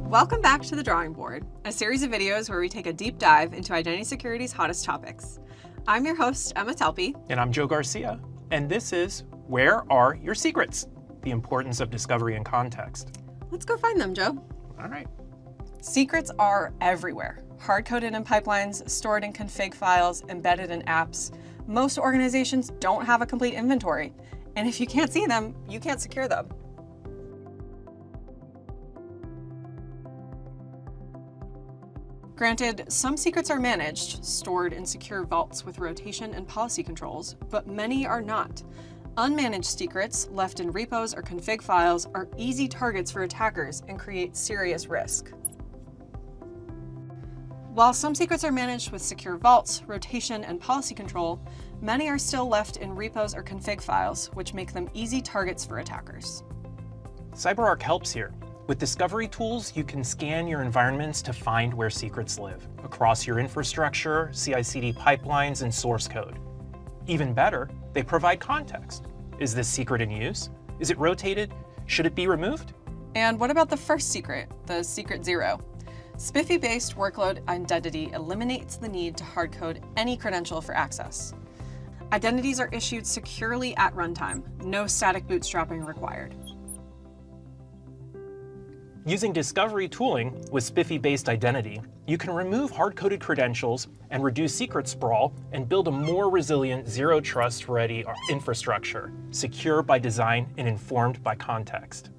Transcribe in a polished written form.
Welcome back to The Drawing Board, a series of videos where we take a deep dive into identity security's hottest topics. I'm your host, Emma Telpe. And I'm Joe Garcia. And this is Where Are Your Secrets? The importance of discovery and context. Let's go find them, Joe. All right. Secrets are everywhere. Hard-coded in pipelines, stored in config files, embedded in apps. Most organizations don't have a complete inventory. And if you can't see them, you can't secure them. Granted, some secrets are managed, stored in secure vaults with rotation and policy controls, but many are not. Unmanaged secrets, left in repos or config files, are easy targets for attackers and create serious risk. While some secrets are managed with secure vaults, rotation, and policy control, many are still left in repos or config files, which make them easy targets for attackers. CyberArk helps here. With discovery tools, you can scan your environments to find where secrets live across your infrastructure, CI/CD pipelines, and source code. Even better, they provide context. Is this secret in use? Is it rotated? Should it be removed? And what about the first secret, the secret zero? SPIFFE-based workload identity eliminates the need to hardcode any credential for access. Identities are issued securely at runtime, no static bootstrapping required. Using discovery tooling with SPIFFE-based identity, you can remove hard-coded credentials and reduce secret sprawl and build a more resilient, zero-trust ready infrastructure, secure by design and informed by context.